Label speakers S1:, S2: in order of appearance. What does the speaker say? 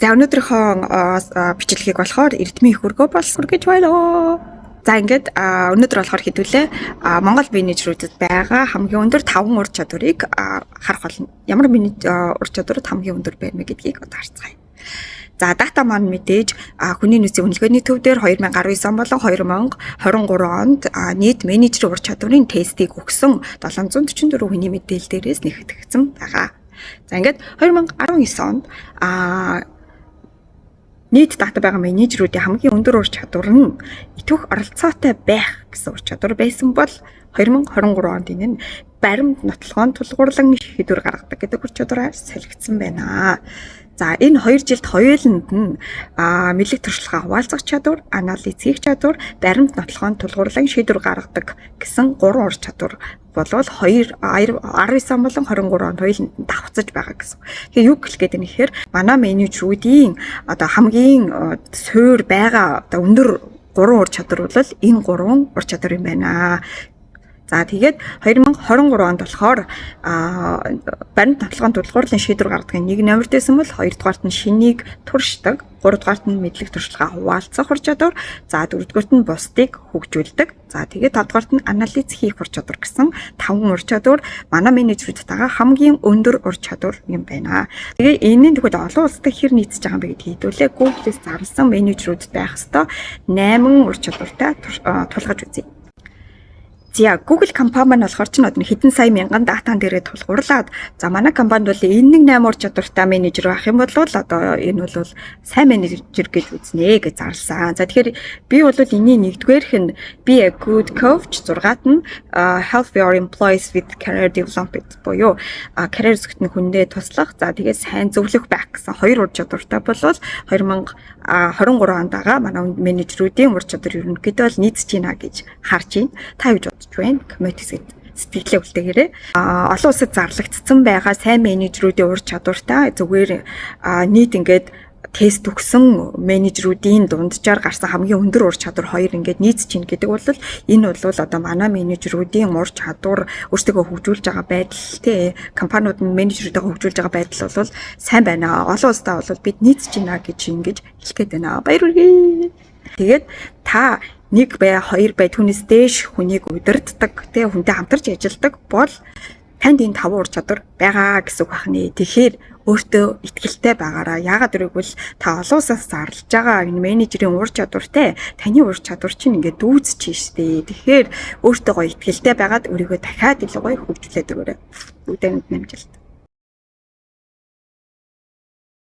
S1: За өнөөдрийнхөө бичлэгийг болохоор эрдмийн хөргөө болсгор гэж байлаа. За ингээд өнөөдөр болохоор хэдүүлээ Монгол менежерүүдэд байгаа хамгийн өндөр 5 ур чадварыг харах болно. Ямар ур чадварууд хамгийн өндөр байна вэ гэдгийг одоо харцгаая. За дата маань мэдээж хүний нөөцийн үнэлгээний төв дээр 2019 он болон 2023 онд нийт менежерийн ур чадварын тестийг өгсөн 744 хүний мэдээлэл дээрээс нээгдэгдсэн байгаа. За ингээд 2019 онд нийт дата байгаа менежерүүдийн хамгийн өндөр ур чадвар нь итвэх оролцоотой байх гэсэн ур чадвар байсан бол 2023 онд энэ нь баримт нотлохоон тулгуурлан шийдвэр гаргадаг гэдэг ур чадвараар солигдсон байна. За энэ 2 жилд хоёуланд нь мэдлэг туршлагаа хуваалцах чадвар, анализ хийх чадвар, баримт нотлохоон тулгуурлан шийдвэр гаргадаг гэсэн 3 ур чадвар болвол 19 он болон 23 онд хоёуланд нь давхцаж байгаа гэсэн. Тэгэхээр юу гэх гээд нэхэр манай менежерүүдийн одоо хамгийн суур байгаа одоо өндөр 3 ур чадвар бол энэ 3 ур чадвар юм байна. За тэгээд 2023 онд болохоор баримт нотлохоон тулгуурлан шийдвэр гаргадаг нэг номер дэсэн бол 2 дугаарт нь шинийг туршдаг, 3 дугаарт нь мэдлэг туршлагаа хуваалцах ур чадвар, за 4 дугаарт нь бусдыг хөгжүүлдэг, за тэгээд 5 дугаарт нь анализ хийх ур чадвар гэсэн 5 ур чадвар манай менежерүүдэд байгаа хамгийн өндөр ур чадвар юм байна. Тэгээ энэний төгөөд олон улсад хэр нийцэж байгаа юм бэ гэдгийг хэдүүлээ Google-с зарласан менежерүүд байх ёстой 8 ур чадвартай тулгаж үзье. За Google компани маань болохоор ч нөт хэдэн сая мянган датан дээрээ тулгуурлаад за манай компанид бол энэ 8 ур чадвартай менежер байх юм бол одоо энэ бол сайн менежер гэж үзнэ гэж зарласан. За тэгэхээр би бол энэний нэгдүгээрх нь be a good coach, 6-т нь help your employees with career development буюу карьер өсгөхөд хүндээ туслах. За тэгээд сайн зөвлөх байх гэсэн 2 ур чадвартай бол 2023 онд байгаа манай менежерүүдийн ур чадвар ерөнхийдөө бол нийцэж байна гэж харж байна. Та юу байна? Комментсэд сэтгэлээ үлдээгээрэй. Олон улсад зарлагдсан байгаа сайн менежерүүдийн ур чадвартай зүгээр нийт ингээд тест өгсөн менежерүүдийн дунджаар гарсан хамгийн өндөр ур чадвар 2 ингээд нийцж чинь гэдэг бол энэ бол одоо манай менежерүүдийн ур чадвар өөрсдөө хөгжүүлж байгаа байдал тий компаниуд нь менежерүүдээ хөгжүүлж байгаа байдал бол сайн байна. Олон улстай бол бид нийцж байна гэж ингэж хэлэх гээд байна. Баяр хүргэе. Тэгээд та 1 бай 2 бай түүнээс дээш хүнийг удирддаг тий хүнтэй хамтарч ажилладаг бол танд энэ 5 ур чадвар байгаа гэсэн үг байна. Тэгэхээр өөртөө итгэлтэй байгаараа. Яагаад гэвэл та олон улсаас зарлж байгаа энэ менежерийн ур чадвартай таны ур чадвар чинь ингээд дүүцэж штэ. Тэгэхээр өөртөө гоё итгэлтэй байгаад өөрийгөө дахиад илүү гоё хөгжүүлээд өгөөрэй. Бүгдээ нэмжилт.